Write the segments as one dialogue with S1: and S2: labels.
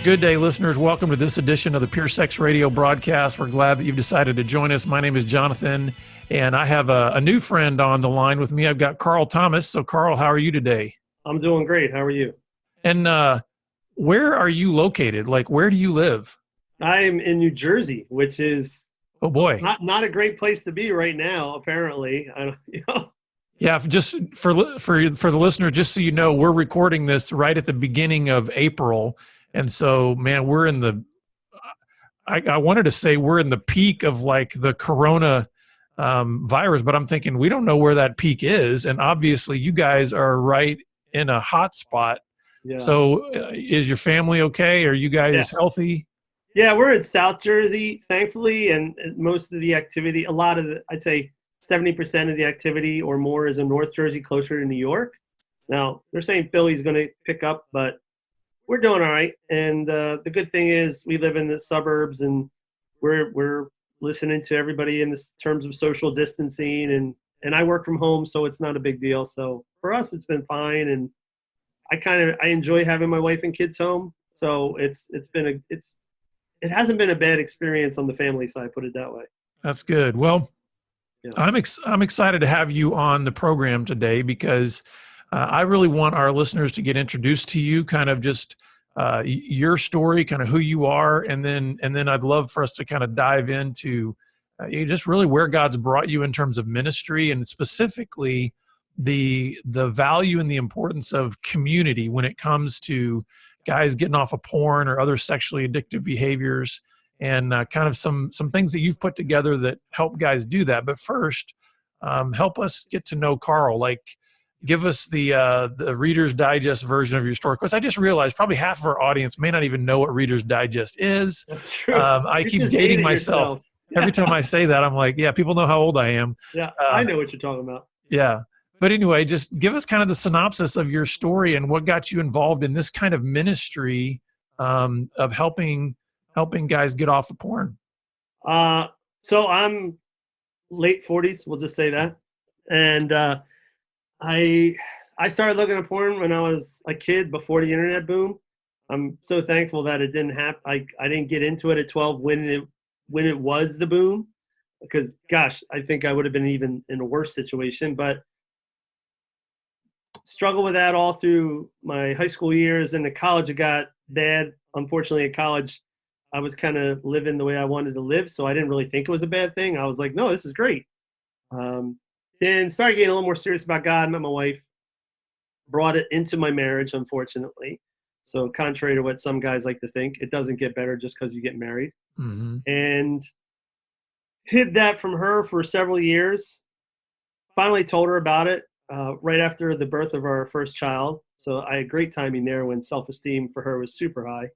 S1: Good day, listeners. Welcome to this edition of the Pure Sex Radio broadcast. We're glad that you've decided to join us. My name is Jonathan, and I have a new friend on the line with me. I've got Karl Thomas. So, Karl, how are you today?
S2: I'm doing great. How are you?
S1: And where are you located? Like, where do you live?
S2: I'm in New Jersey, which is
S1: Oh, boy.
S2: not a great place to be right now, apparently.
S1: Yeah, just for the listener, just so you know, we're recording this right at the beginning of April. And so, man, we're in the I wanted to say we're in the peak of like the corona virus, but I'm thinking we don't know where that peak is. And obviously you guys are right in a hot spot.
S2: Yeah.
S1: So is your family okay? Are you guys healthy?
S2: Yeah, we're in South Jersey, thankfully, and most of the activity, I'd say 70% of the activity or more is in North Jersey, closer to New York. Now, they're saying Philly's going to pick up, but we're doing all right. And the good thing is we live in the suburbs, and we're listening to everybody in this terms of social distancing, and I work from home, so it's not a big deal. So for us, it's been fine, and I enjoy having my wife and kids home. So it hasn't been a bad experience on the family side, put it that way.
S1: That's good. Well, yeah. I'm excited to have you on the program today because I really want our listeners to get introduced to you, kind of just your story, kind of who you are, and then I'd love for us to kind of dive into just really where God's brought you in terms of ministry, and specifically the value and the importance of community when it comes to guys getting off of porn or other sexually addictive behaviors, and kind of some things that you've put together that help guys do that. But first, help us get to know Karl. Like, give us the Reader's Digest version of your story. Because I just realized probably half of our audience may not even know what Reader's Digest is.
S2: That's true.
S1: I keep dating myself. Every time I say that, I'm like, yeah, people know how old I am.
S2: Yeah, I know what you're talking about.
S1: Yeah. But anyway, just give us kind of the synopsis of your story and what got you involved in this kind of ministry of helping guys get off of porn.
S2: So I'm late 40s, we'll just say that. And I started looking at porn when I was a kid before the internet boom. I'm so thankful that it didn't happen. I didn't get into it at 12 when it was the boom, because gosh, I think I would have been even in a worse situation. But struggled with that all through my high school years. And at college, it got bad. Unfortunately, at college, I was kind of living the way I wanted to live, so I didn't really think it was a bad thing. I was like, no, this is great. Then started getting a little more serious about God, met my wife, brought it into my marriage, unfortunately. So contrary to what some guys like to think, it doesn't get better just because you get married. Mm-hmm. And hid that from her for several years. Finally told her about it right after the birth of our first child. So I had great timing there when self-esteem for her was super high.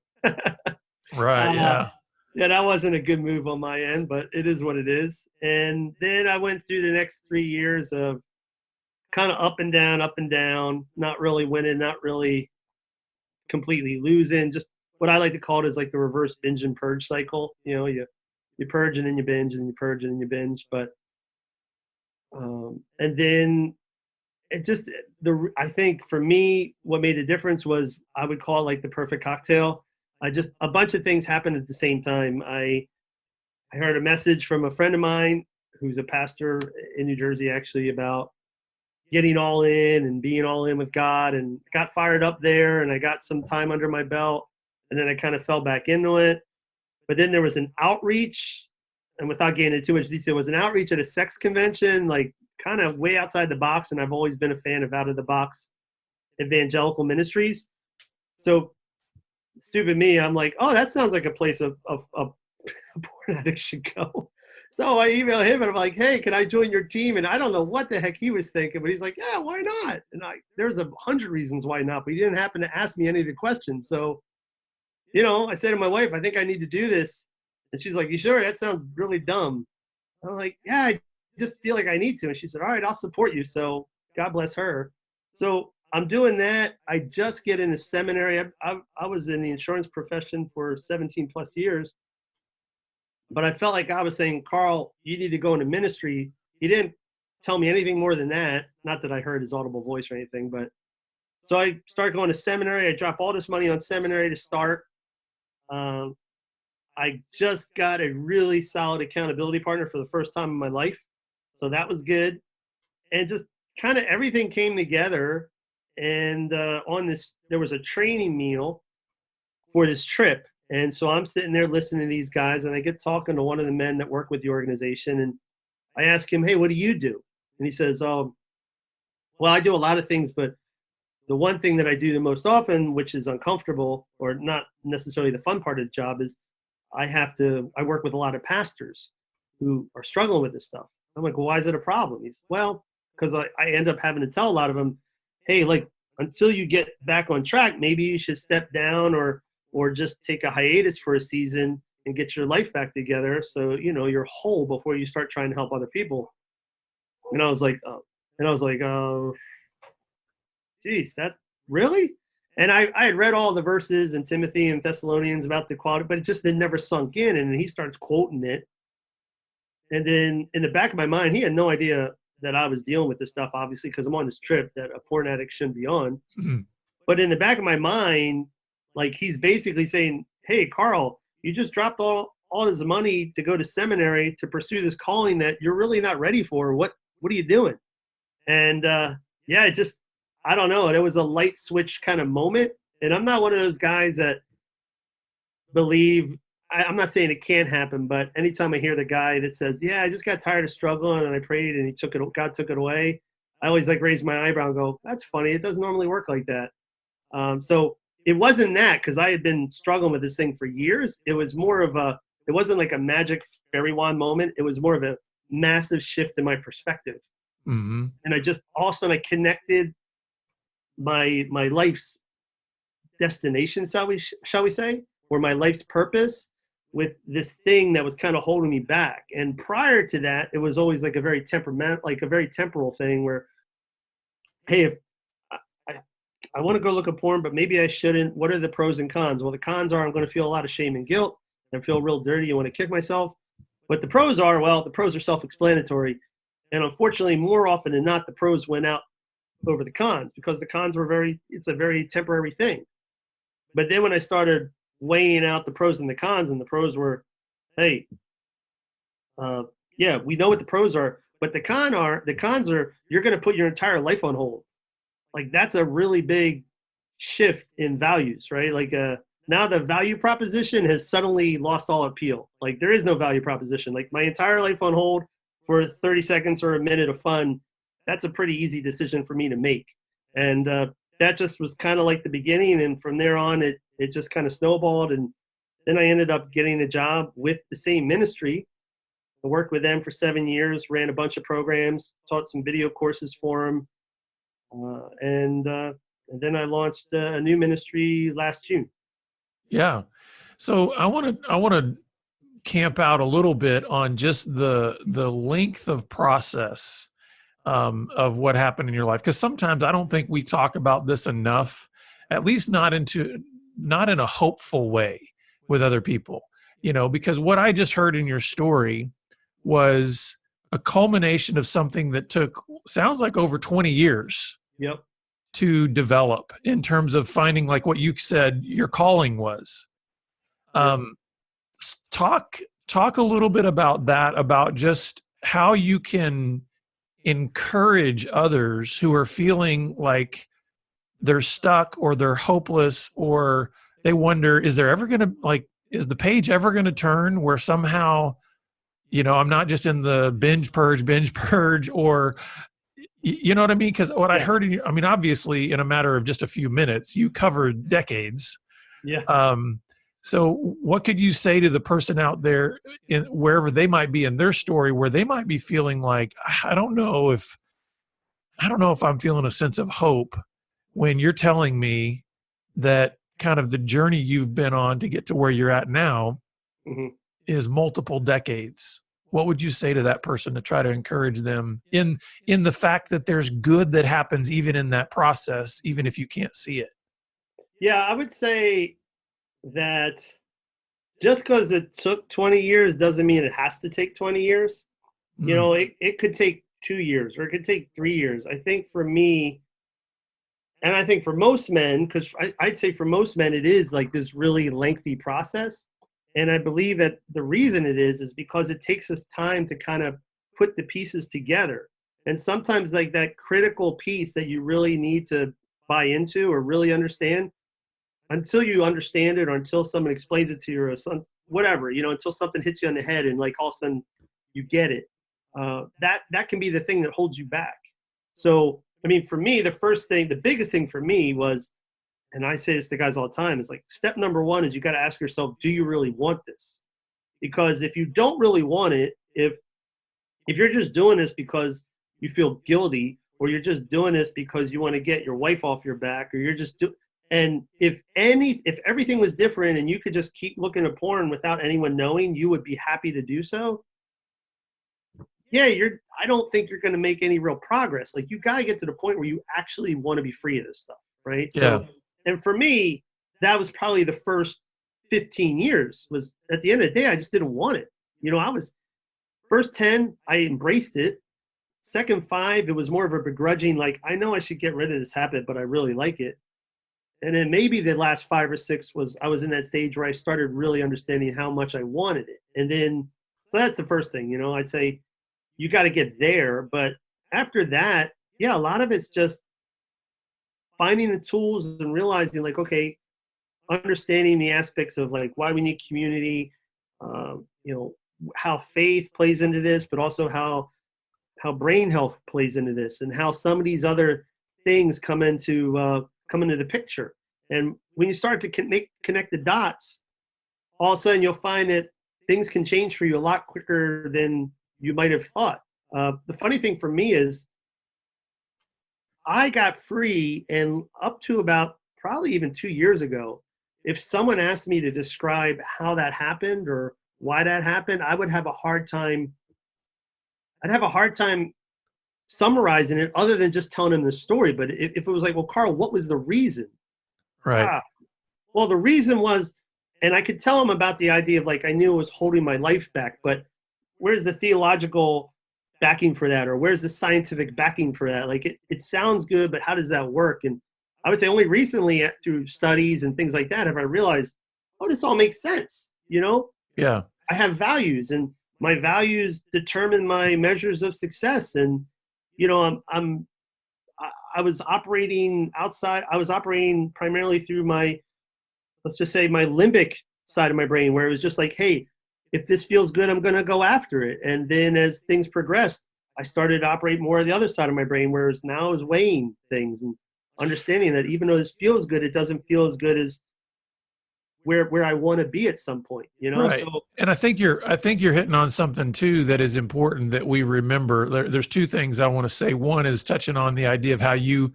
S1: Right, yeah.
S2: Yeah, that wasn't a good move on my end, but it is what it is. And then I went through the next 3 years of kind of up and down, not really winning, not really completely losing. Just what I like to call it is like the reverse binge and purge cycle. You know, you purge and then you binge, and then you purge and then you binge. But and then it just I think for me, what made the difference was I would call it like the perfect cocktail. A bunch of things happened at the same time. I heard a message from a friend of mine who's a pastor in New Jersey, actually, about getting all in and being all in with God, and got fired up there, and I got some time under my belt, and then I kind of fell back into it. But then there was an outreach, and without getting into too much detail, it was an outreach at a sex convention, like kind of way outside the box, and I've always been a fan of out-of-the-box evangelical ministries. So stupid me, I'm like, oh, that sounds like a place a porn addict should go. So I email him and I'm like, hey, can I join your team? And I don't know what the heck he was thinking, but he's like, yeah, why not? And there's 100 reasons why not, but he didn't happen to ask me any of the questions. So, I said to my wife, I think I need to do this. And she's like, you sure? That sounds really dumb. I'm like, yeah, I just feel like I need to. And she said, all right, I'll support you. So God bless her. So I'm doing that. I just get into seminary. I was in the insurance profession for 17 plus years, but I felt like I was saying, Karl, you need to go into ministry. He didn't tell me anything more than that. Not that I heard his audible voice or anything, but so I started going to seminary. I dropped all this money on seminary to start. Um, I just got a really solid accountability partner for the first time in my life. So that was good. And just kind of everything came together. And on this, there was a training meal for this trip. And so I'm sitting there listening to these guys, and I get talking to one of the men that work with the organization. And I ask him, hey, what do you do? And he says, oh, well, I do a lot of things, but the one thing that I do the most often, which is uncomfortable or not necessarily the fun part of the job, is I work with a lot of pastors who are struggling with this stuff. I'm like, well, why is it a problem? He's, well, because I end up having to tell a lot of them, hey, like, until you get back on track, maybe you should step down or just take a hiatus for a season and get your life back together. So, you're whole before you start trying to help other people. And I was like, oh, geez, that really? And I had read all the verses in Timothy and Thessalonians about the quality, but it never sunk in. And then he starts quoting it. And then in the back of my mind, he had no idea that I was dealing with this stuff, obviously, because I'm on this trip that a porn addict shouldn't be on. Mm-hmm. But in the back of my mind, like, he's basically saying, hey, Karl, you just dropped all this money to go to seminary to pursue this calling that you're really not ready for. What are you doing? And I don't know. It was a light switch kind of moment. And I'm not one of those guys that believe, I'm not saying it can't happen, but anytime I hear the guy that says, yeah, I just got tired of struggling and I prayed and God took it away, I always raise my eyebrow and go, that's funny. It doesn't normally work like that. So it wasn't that, because I had been struggling with this thing for years. It was more of it wasn't like a magic fairy wand moment. It was more of a massive shift in my perspective. Mm-hmm. And all of a sudden I connected my life's destination, shall we say, or my life's purpose with this thing that was kind of holding me back. And prior to that, it was always like a very temporal thing where, hey, if I want to go look at porn, but maybe I shouldn't. What are the pros and cons? Well, the cons are I'm going to feel a lot of shame and guilt and feel real dirty. I want to kick myself. But the pros are self-explanatory. And unfortunately, more often than not, the pros went out over the cons, because the cons it's a very temporary thing. But then when I started weighing out the pros and the pros were, hey, we know what the pros are, but the cons are you're going to put your entire life on hold. Like, that's a really big shift in values, right? Like, now the value proposition has suddenly lost all appeal. Like, there is no value proposition. Like, my entire life on hold for 30 seconds or a minute of fun, that's a pretty easy decision for me to make. And that just was kind of like the beginning. And from there on, it just kind of snowballed. And then I ended up getting a job with the same ministry. I worked with them for 7 years, ran a bunch of programs, taught some video courses for them. And then I launched a new ministry last June.
S1: Yeah. So I want to camp out a little bit on just the length of process of what happened in your life, because sometimes I don't think we talk about this enough, at least not in a hopeful way with other people, because what I just heard in your story was a culmination of something that sounds like over 20 years.
S2: Yep.
S1: To develop, in terms of finding, like what you said your calling was. Talk a little bit about that, about just how you can encourage others who are feeling like they're stuck or they're hopeless, or they wonder, is the page ever going to turn where somehow, I'm not just in the binge purge, or you know what I mean? Because what I heard, obviously in a matter of just a few minutes, you covered decades.
S2: Yeah.
S1: So what could you say to the person out there, wherever they might be in their story, where they might be feeling like, I don't know if I'm feeling a sense of hope, when you're telling me that kind of the journey you've been on to get to where you're at now mm-hmm. is multiple decades? What would you say to that person to try to encourage them in the fact that there's good that happens even in that process, even if you can't see it?
S2: Yeah, I would say that just because it took 20 years doesn't mean it has to take 20 years. It could take 2 years or it could take 3 years. I think for me, And I think for most men, because I'd say for most men, it is like this really lengthy process. And I believe that the reason it is because it takes us time to kind of put the pieces together. And sometimes like that critical piece that you really need to buy into or really understand, until you understand it or until someone explains it to you or some, whatever, until something hits you on the head and like all of a sudden you get it, that can be the thing that holds you back. So, I mean, for me, the biggest thing for me was, and I say this to guys all the time, is like step number one is you got to ask yourself, do you really want this? Because if you don't really want it, if you're just doing this because you feel guilty, or you're just doing this because you want to get your wife off your back, or you're just and if everything was different and you could just keep looking at porn without anyone knowing, you would be happy to do so. Yeah, I don't think you're going to make any real progress. Like, you got to get to the point where you actually want to be free of this stuff, right?
S1: Yeah.
S2: So, and for me, that was probably the first 15 years. Was at the end of the day, I just didn't want it. I was first 10, I embraced it. Second 5, it was more of a begrudging, like, I know I should get rid of this habit, but I really like it. And then maybe the last 5 or 6 I was in that stage where I started really understanding how much I wanted it. And then, so that's the first thing, I'd say you got to get there. But after that, yeah, a lot of it's just finding the tools and realizing, like, okay, understanding the aspects of like why we need community, how faith plays into this, but also how brain health plays into this, and how some of these other things come into the picture. And when you start to connect the dots, all of a sudden you'll find that things can change for you a lot quicker than you might have thought. The funny thing for me is I got free, and up to about probably even 2 years ago, if someone asked me to describe how that happened or why that happened, I would have a hard time. I'd have a hard time summarizing it other than just telling them the story. But if it was like, well, Karl, what was the reason?
S1: Right.
S2: Well, the reason was, and I could tell them about the idea of like, I knew it was holding my life back, but where's the theological backing for that? Or where's the scientific backing for that? Like, it sounds good, but how does that work? And I would say only recently through studies and things like that have I realized, oh, this all makes sense.
S1: Yeah.
S2: I have values, and my values determine my measures of success. And I was operating outside. I was operating primarily through let's just say my limbic side of my brain, where it was just like, hey, if this feels good, I'm going to go after it. And then as things progressed, I started to operate more of the other side of my brain, whereas now I was weighing things and understanding that even though this feels good, it doesn't feel as good as where I want to be at some point,
S1: Right.
S2: So,
S1: and I think you're hitting on something too that is important that we remember. There's 2 things I want to say. One is touching on the idea of how you,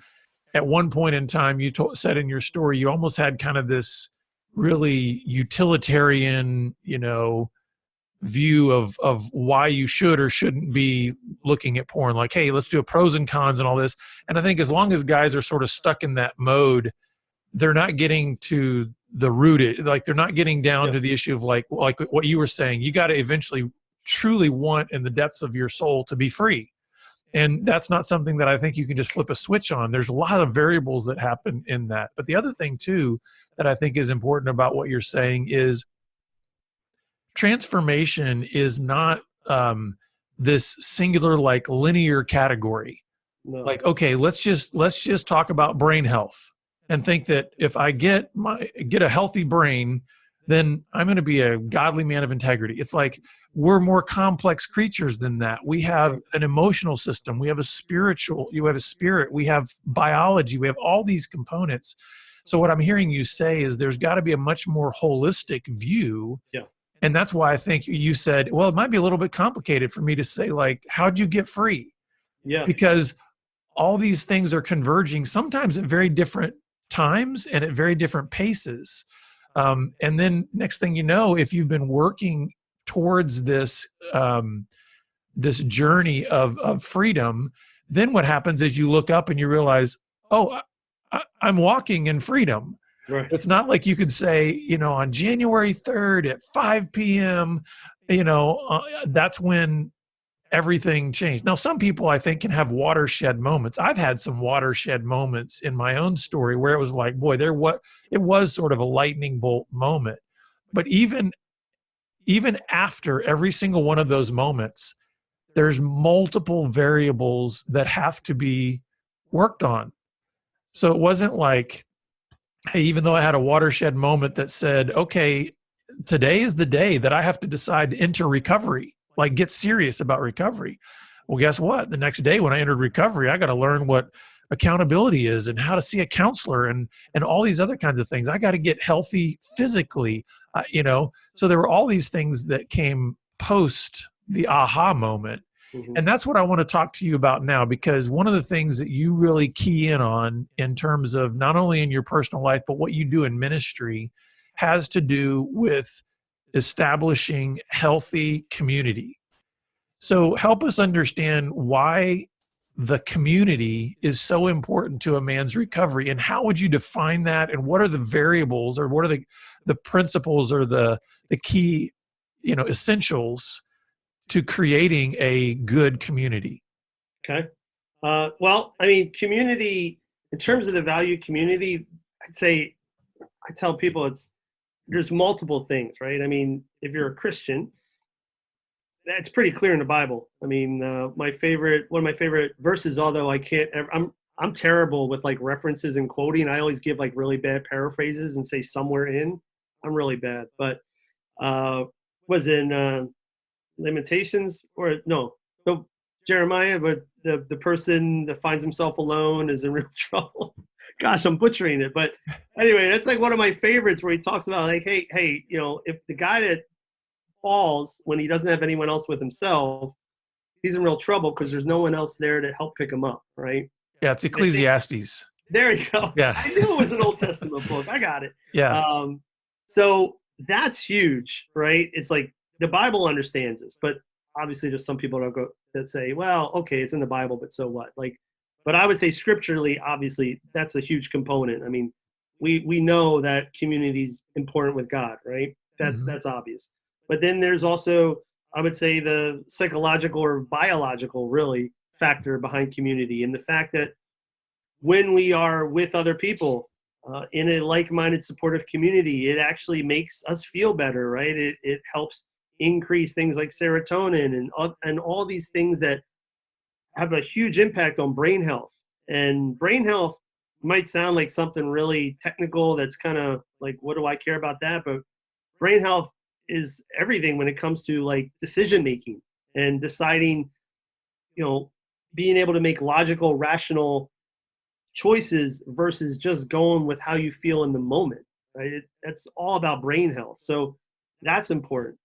S1: at one point in time, you said in your story, you almost had kind of this really utilitarian, view of why you should or shouldn't be looking at porn. Like, hey, let's do a pros and cons and all this. And I think as long as guys are sort of stuck in that mode, they're not getting to the root, like they're not getting down to the issue of like what you were saying. You got to eventually truly want in the depths of your soul to be free. And that's not something that I think you can just flip a switch on. There's a lot of variables that happen in that. But the other thing too, that I think is important about what you're saying is transformation is not this singular, like linear category.
S2: no.
S1: Like, okay, let's just talk about brain health and think that if I get a healthy brain, then I'm going to be a godly man of integrity. It's like we're more complex creatures than that. We have an emotional system. We have you have a spirit. We have biology. We have all these components. So what I'm hearing you say is there's got to be a much more holistic view.
S2: Yeah.
S1: And that's why I think you said, well, it might be a little bit complicated for me to say, like, how'd you get free?
S2: Yeah.
S1: Because all these things are converging sometimes at very different times and at very different paces. And then next thing you know, if you've been working towards this this journey of freedom, then what happens is you look up and you realize, oh, I'm walking in freedom.
S2: Right.
S1: It's not like you could say, on January 3rd at 5 p.m., that's when everything changed. Now, some people I think can have watershed moments. I've had some watershed moments in my own story where it was like, boy, it was sort of a lightning bolt moment. But even after every single one of those moments, there's multiple variables that have to be worked on. So it wasn't like, hey, even though I had a watershed moment that said, okay, today is the day that I have to decide to enter recovery, like get serious about recovery. Well, guess what? The next day when I entered recovery, I got to learn what accountability is and how to see a counselor and all these other kinds of things. I got to get healthy physically, So there were all these things that came post the aha moment.
S2: Mm-hmm.
S1: And that's what I want to talk to you about now, because one of the things that you really key in on in terms of not only in your personal life, but what you do in ministry has to do with establishing healthy community. So help us understand why the community is so important to a man's recovery, and how would you define that, and what are the variables, or what are the principles, or the key, essentials to creating a good community?
S2: Okay. Well, I mean, community, in terms of the value community, I'd say, I tell people there's multiple things, right? I mean, if you're a Christian, that's pretty clear in the Bible. I mean, one of my favorite verses, although I'm terrible with like references and quoting. I always give like really bad paraphrases and say somewhere in. I'm really bad, but was in Lamentations, or no, Jeremiah, but the person that finds himself alone is in real trouble. Gosh, I'm butchering it, but anyway, that's like one of my favorites, where he talks about like, hey, if the guy that falls when he doesn't have anyone else with himself, he's in real trouble because there's no one else there to help pick him up, right?
S1: Yeah, it's Ecclesiastes.
S2: There you go.
S1: Yeah.
S2: I knew it was an Old Testament book. I got it.
S1: Yeah.
S2: So that's huge, right? It's like the Bible understands this, but obviously there's some people that say, well, okay, it's in the Bible, but so what? But I would say scripturally, obviously, that's a huge component. I mean, we know that community is important with God, right? That's obvious. But then there's also, I would say, the psychological or biological, really, factor behind community, and the fact that when we are with other people in a like-minded, supportive community, it actually makes us feel better, right? It helps increase things like serotonin and all these things that have a huge impact on brain health. And brain health might sound like something really technical that's kind of like, what do I care about that? But brain health is everything when it comes to like decision making and deciding, being able to make logical, rational choices versus just going with how you feel in the moment, right? That's all about brain health. So that's important.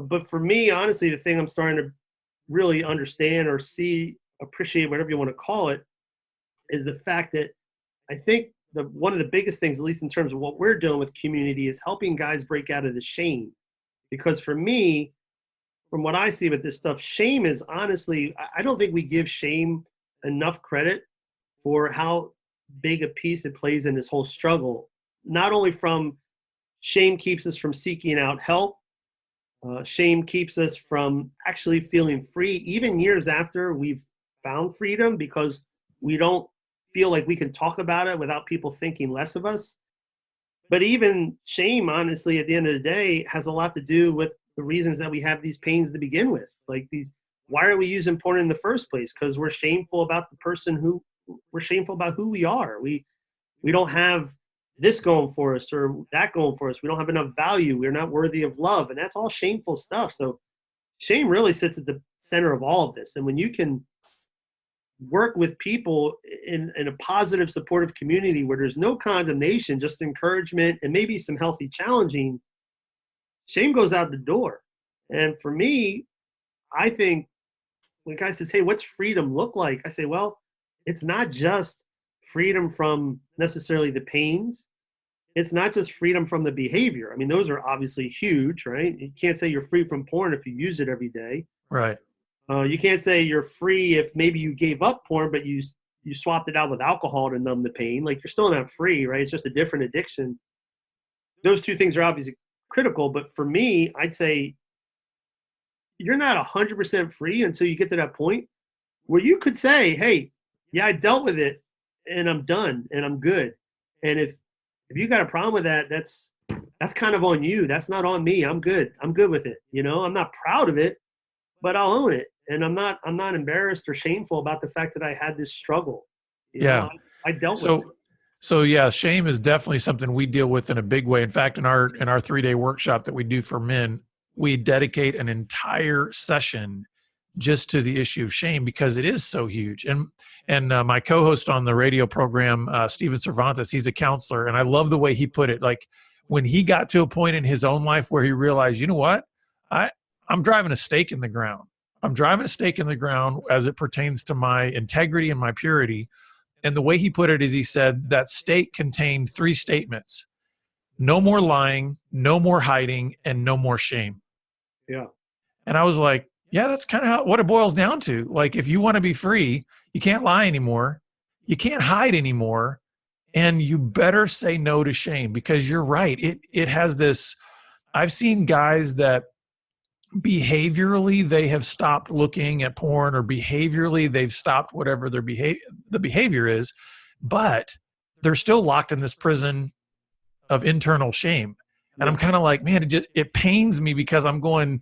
S2: But for me, honestly, the thing I'm starting to really understand or see, appreciate, whatever you want to call it, is the fact that I think one of the biggest things, at least in terms of what we're doing with community, is helping guys break out of the shame. Because for me, from what I see with this stuff, shame is honestly, I don't think we give shame enough credit for how big a piece it plays in this whole struggle. Not only from shame keeps us from seeking out help, shame keeps us from actually feeling free, even years after we've found freedom, because we don't feel like we can talk about it without people thinking less of us. But even shame, honestly, at the end of the day, has a lot to do with the reasons that we have these pains to begin with. Like why are we using porn in the first place? Because we're shameful about we're shameful about who we are. We don't have this going for us or that going for us. We don't have enough value. We're not worthy of love. And that's all shameful stuff. So shame really sits at the center of all of this. And when you can work with people in a positive, supportive community where there's no condemnation, just encouragement and maybe some healthy challenging, shame goes out the door. And for me, I think when a guy says, hey, what's freedom look like? I say, well, it's not just freedom from necessarily the pains. It's not just freedom from the behavior. I mean, those are obviously huge, right? You can't say you're free from porn if you use it every day.
S1: Right.
S2: You can't say you're free if maybe you gave up porn, but you swapped it out with alcohol to numb the pain. Like, you're still not free, right? It's just a different addiction. Those two things are obviously critical. But for me, I'd say you're not 100% free until you get to that point where you could say, hey, yeah, I dealt with it and I'm done and I'm good. And if you got a problem with that, that's kind of on you. That's not on me. I'm good. I'm good with it. You know, I'm not proud of it, but I'll own it. And I'm not embarrassed or shameful about the fact that I had this struggle. You know, I dealt with it.
S1: So yeah, shame is definitely something we deal with in a big way. In fact, in our 3-day workshop that we do for men, we dedicate an entire session just to the issue of shame because it is so huge. And my co-host on the radio program, Steven Cervantes, he's a counselor, and I love the way he put it. Like when he got to a point in his own life where he realized, you know what, I'm driving a stake in the ground. I'm driving a stake in the ground as it pertains to my integrity and my purity. And the way he put it is he said that stake contained 3 statements: no more lying, no more hiding, and no more shame.
S2: Yeah.
S1: And I was like, yeah, that's kind of what it boils down to. Like, if you want to be free, you can't lie anymore. You can't hide anymore. And you better say no to shame, because you're right. It has this, I've seen guys that behaviorally they have stopped looking at porn, or behaviorally they've stopped whatever the behavior is, but they're still locked in this prison of internal shame. And I'm kind of like, man, it pains me, because I'm going,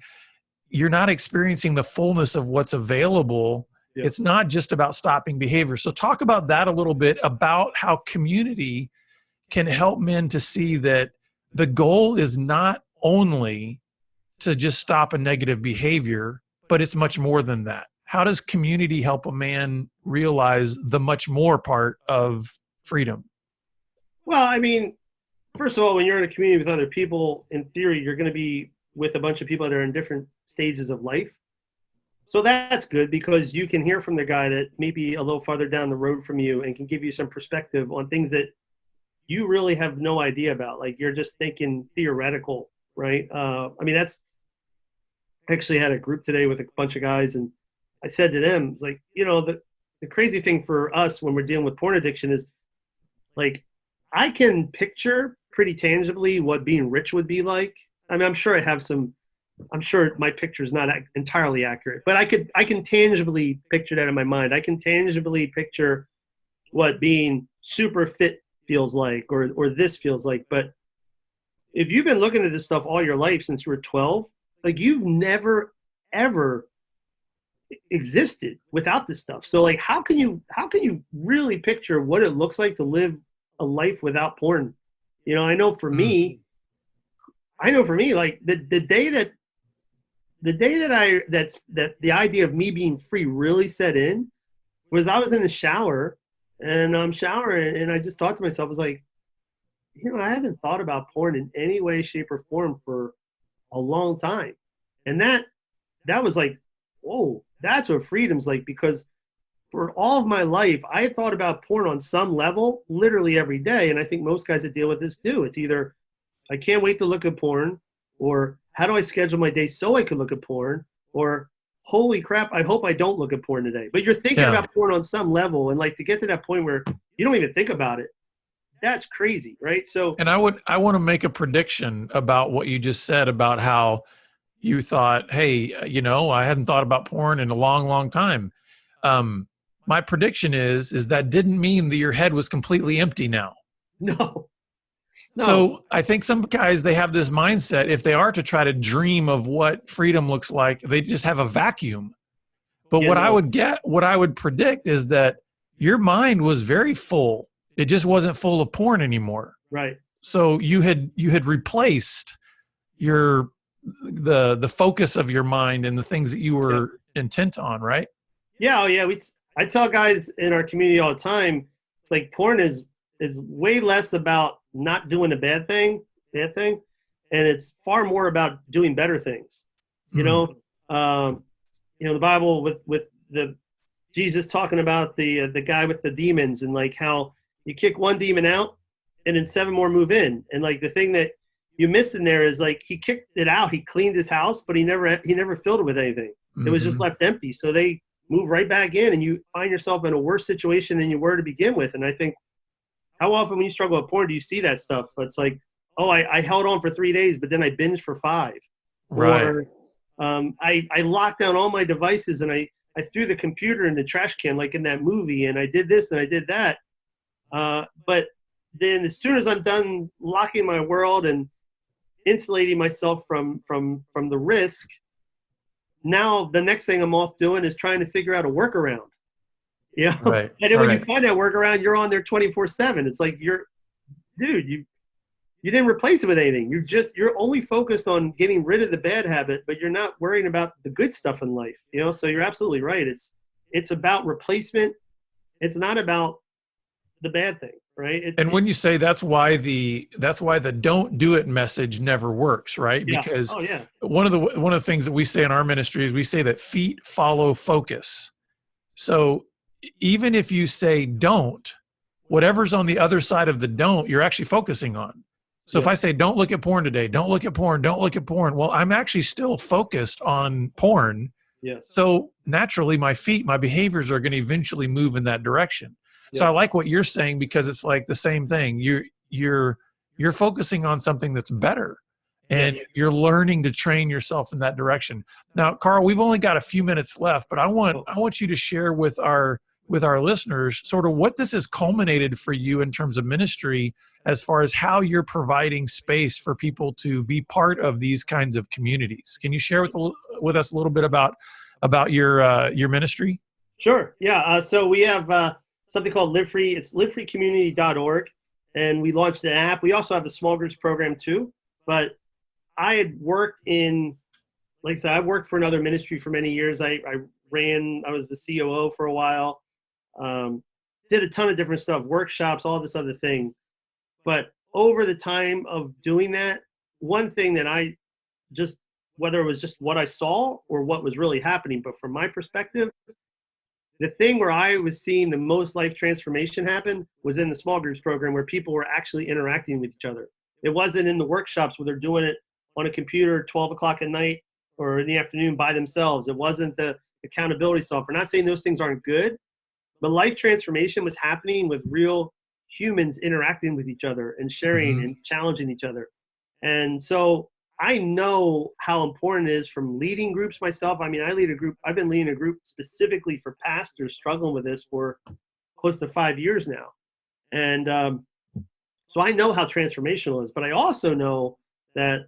S1: you're not experiencing the fullness of what's available. Yeah. It's not just about stopping behavior. So talk about that a little bit, about how community can help men to see that the goal is not only to just stop a negative behavior, but it's much more than that. How does community help a man realize the much more part of freedom?
S2: Well, I mean, first of all, when you're in a community with other people, in theory, you're going to be with a bunch of people that are in different stages of life. So that's good, because you can hear from the guy that may be a little farther down the road from you and can give you some perspective on things that you really have no idea about. Like, you're just thinking theoretical, right? I mean, I actually had a group today with a bunch of guys, and I said to them, it's like, you know, the crazy thing for us when we're dealing with porn addiction is, like, I can picture pretty tangibly what being rich would be like. I mean, I'm sure my picture is not entirely accurate, but I can tangibly picture that in my mind. I can tangibly picture what being super fit feels like, or this feels like. But if you've been looking at this stuff all your life since you were 12, like, you've never, ever existed without this stuff. So, like, how can you really picture what it looks like to live a life without porn? You know, I know for me, like the day that the idea of me being free really set in was I was in the shower, and I'm showering, and I just thought to myself, I was like, you know, I haven't thought about porn in any way, shape, or form for a long time. And that was like, whoa, that's what freedom's like, because for all of my life, I thought about porn on some level literally every day. And I think most guys that deal with this do. It's either, I can't wait to look at porn, or how do I schedule my day so I can look at porn, or holy crap, I hope I don't look at porn today. But you're thinking about porn on some level, and like, to get to that point where you don't even think about it, that's crazy, right? So, and
S1: I want to make a prediction about what you just said about how you thought, hey, you know, I hadn't thought about porn in a long, long time. My prediction is that didn't mean that your head was completely empty now.
S2: No.
S1: So I think some guys, they have this mindset, if they are to try to dream of what freedom looks like, they just have a vacuum. But what I would predict is that your mind was very full. It just wasn't full of porn anymore.
S2: Right.
S1: So you had replaced the focus of your mind and the things that you were intent on, right?
S2: Yeah. Oh, yeah. I tell guys in our community all the time, it's like, porn is way less about not doing a bad thing, and it's far more about doing better things. You know, the Bible with the Jesus talking about the guy with the demons, and like how you kick one demon out and then 7 more move in. And like, the thing that you miss in there is, like, he kicked it out, he cleaned his house, but he never filled it with anything. It was just left empty. So they move right back in, and you find yourself in a worse situation than you were to begin with. And I think, how often when you struggle with porn do you see that stuff? It's like, oh, I held on for 3 days, but then I binged for 5.
S1: Right.
S2: I locked down all my devices, and I threw the computer in the trash can, like in that movie, and I did this and I did that. But then as soon as I'm done locking my world and insulating myself from the risk, now the next thing I'm off doing is trying to figure out a workaround. You know?
S1: Right.
S2: And then when you
S1: Right.
S2: find that workaround, you're on there 24/7. It's like dude, you didn't replace it with anything. You're only focused on getting rid of the bad habit, but you're not worrying about the good stuff in life. You know, so you're absolutely right. It's about replacement. It's not about the bad thing, right?
S1: And when you say that's why the don't do it message never works, right?
S2: Yeah.
S1: Because
S2: Oh yeah.
S1: one of the things that we say in our ministry is we say that feet follow focus. So even if you say don't, whatever's on the other side of the don't, you're actually focusing on. So if
S2: Yeah.
S1: I say don't look at porn today, don't look at porn, don't look at porn, well, I'm actually still focused on porn.
S2: Yes.
S1: So naturally my behaviors are going to eventually move in that direction. So I
S2: Yes.
S1: like what you're saying, because it's like the same thing. You're focusing on something that's better,
S2: Yeah.
S1: and you're learning to train yourself in that direction. Now, Karl, we've only got a few minutes left, but I want you to share with our listeners sort of what this has culminated for you in terms of ministry, as far as how you're providing space for people to be part of these kinds of communities. Can you share with us a little bit about your ministry?
S2: Sure. Yeah. So we have something called Live Free. It's livefreecommunity.org. And we launched an app. We also have a small groups program too. But I had worked like I said, I worked for another ministry for many years. I was the COO for a while. Did a ton of different stuff, workshops, all this other thing. But over the time of doing that, one thing that whether it was just what I saw or what was really happening, but from my perspective, the thing where I was seeing the most life transformation happen was in the small groups program, where people were actually interacting with each other. It wasn't in the workshops where they're doing it on a computer 12 o'clock at night or in the afternoon by themselves. It wasn't the accountability software. Not saying those things aren't good, but life transformation was happening with real humans interacting with each other and sharing and challenging each other. And so I know how important it is from leading groups myself. I mean, I lead a group. I've been leading a group specifically for pastors struggling with this for close to 5 years now. And so I know how transformational it is, but I also know that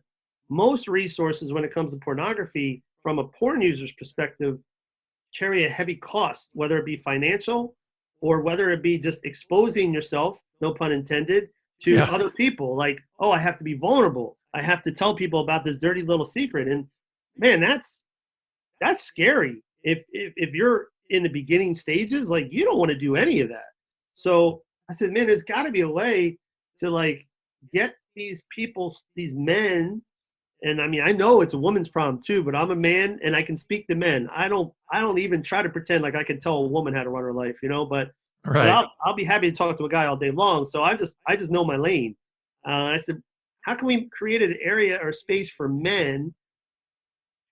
S2: most resources when it comes to pornography from a porn user's perspective carry a heavy cost, whether it be financial or whether it be just exposing yourself, no pun intended, to other people. Like, oh, I have to be vulnerable. I have to tell people about this dirty little secret. And man, that's scary. If you're in the beginning stages, like you don't want to do any of that. So I said, man, there's got to be a way to like get these people, these men. And I mean, I know it's a woman's problem too, but I'm a man and I can speak to men. I don't even try to pretend like I can tell a woman how to run her life, but I'll be happy to talk to a guy all day long. So I just know my lane. I said, how can we create an area or space for men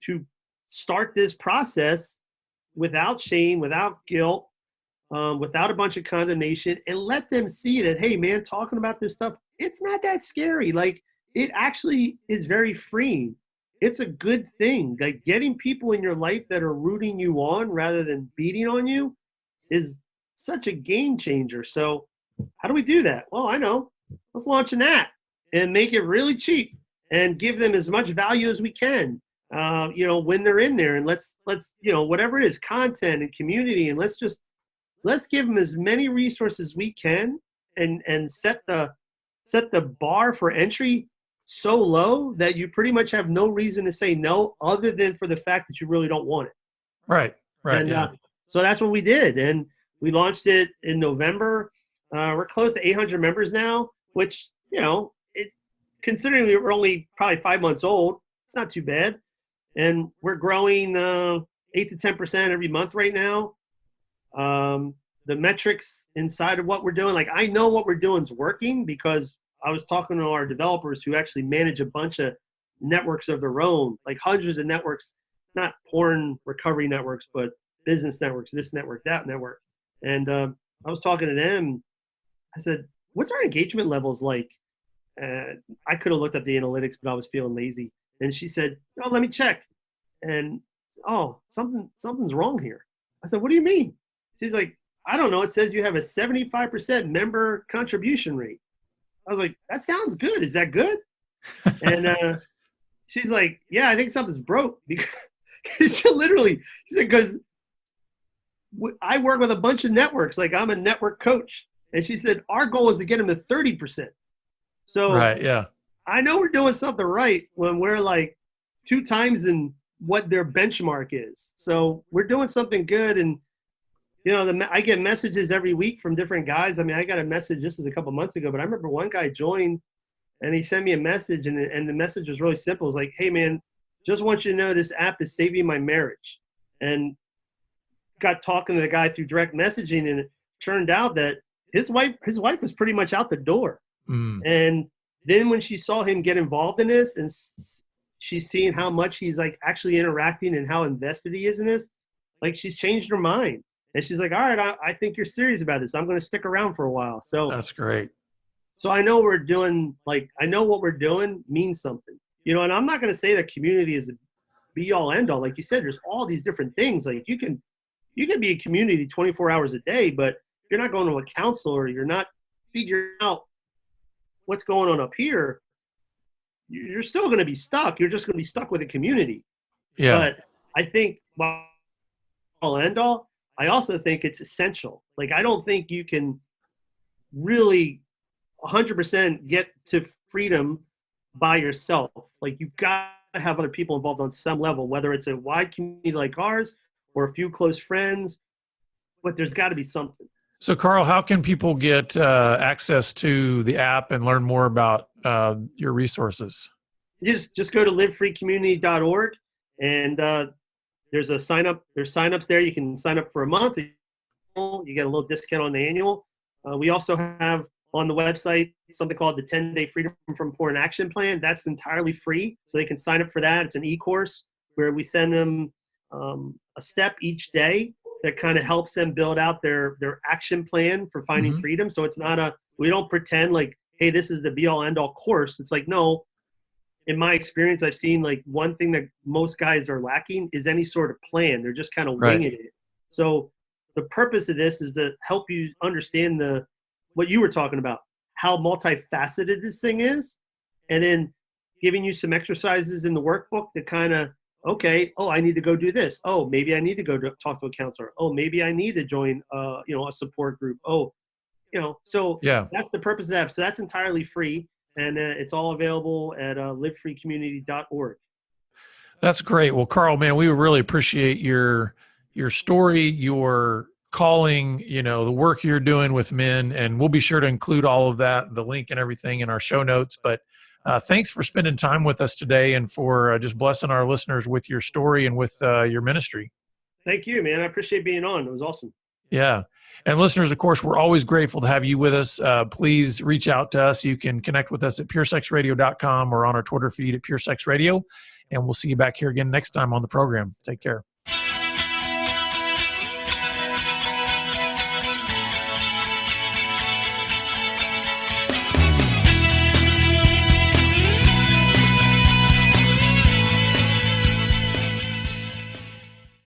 S2: to start this process without shame, without guilt, without a bunch of condemnation, and let them see that, hey, man, talking about this stuff, it's not that scary. Like, it actually is very freeing. It's a good thing. Like, getting people in your life that are rooting you on rather than beating on you is such a game changer. So how do we do that? Well, I know. Let's launch an app and make it really cheap and give them as much value as we can, when they're in there. And let's whatever it is, content and community, and let's give them as many resources we can, and set the bar for entry so low that you pretty much have no reason to say no, other than for the fact that you really don't want it.
S1: Right.
S2: And so that's what we did. And we launched it in November. We're close to 800 members now, which, it's considering we were only probably 5 months old, it's not too bad. And we're growing 8 to 10% every month right now. The metrics inside of what we're doing, like, I know what we're doing is working because I was talking to our developers who actually manage a bunch of networks of their own, like hundreds of networks, not porn recovery networks, but business networks, this network, that network. And I was talking to them. I said, what's our engagement levels like? I could have looked up the analytics, but I was feeling lazy. And she said, oh, let me check. And, oh, something's wrong here. I said, what do you mean? She's like, I don't know. It says you have a 75% member contribution rate. I was like, that sounds good. Is that good? And she's like, yeah, I think something's broke. Because she literally, she said, because I work with a bunch of networks. Like, I'm a network coach. And she said, our goal is to get them to 30%. So
S1: right, yeah.
S2: I know we're doing something right when we're like 2 times in what their benchmark is. So we're doing something good. And, you know, I get messages every week from different guys. I mean, I got a message, this was a couple months ago, but I remember one guy joined and he sent me a message, and the message was really simple. It was like, hey, man, just want you to know this app is saving my marriage. And got talking to the guy through direct messaging, and it turned out that his wife was pretty much out the door. And then when she saw him get involved in this, and she's seeing how much he's like actually interacting and how invested he is in this, like, she's changed her mind. And she's like, all right, I think you're serious about this. I'm going to stick around for a while. So
S1: that's great.
S2: So I know we're doing, like, I know what we're doing means something, you know, and I'm not going to say that community is a be all end all. Like you said, there's all these different things. Like, you can be a community 24 hours a day, but if you're not going to a counselor, you're not figuring out what's going on up here, you're still going to be stuck. You're just going to be stuck with a community.
S1: Yeah.
S2: But I think, well, all end all, I also think it's essential. Like, I don't think you can really 100% get to freedom by yourself. Like, you've got to have other people involved on some level, whether it's a wide community like ours or a few close friends, but there's got to be something.
S1: So, Karl, how can people get access to the app and learn more about your resources?
S2: Just go to livefreecommunity.org, and there's a sign up. There's signups there. You can sign up for a month. You get a little discount on the annual. We also have on the website something called the 10-Day Freedom from Porn Action Plan. That's entirely free, so they can sign up for that. It's an e-course where we send them a step each day that kind of helps them build out their action plan for finding freedom. So it's not we don't pretend like, hey, this is the be-all end-all course. It's like, no, in my experience, I've seen, like, one thing that most guys are lacking is any sort of plan. They're just kind of winging it. So the purpose of this is to help you understand what you were talking about, how multifaceted this thing is, and then giving you some exercises in the workbook to kind of, okay, oh, I need to go do this. Oh, maybe I need to go talk to a counselor. Oh, maybe I need to join, a support group. Oh, so
S1: yeah,
S2: that's the purpose of that. So that's entirely free, and it's all available at livefreecommunity.org.
S1: That's great. Well, Karl, man, we really appreciate your story, your calling, the work you're doing with men, and we'll be sure to include all of that, the link and everything, in our show notes. But thanks for spending time with us today and for just blessing our listeners with your story and with your ministry.
S2: Thank you, man. I appreciate being on. It was awesome.
S1: Yeah. And listeners, of course, we're always grateful to have you with us. Please reach out to us. You can connect with us at puresexradio.com or on our Twitter feed at PureSexRadio. And we'll see you back here again next time on the program. Take care.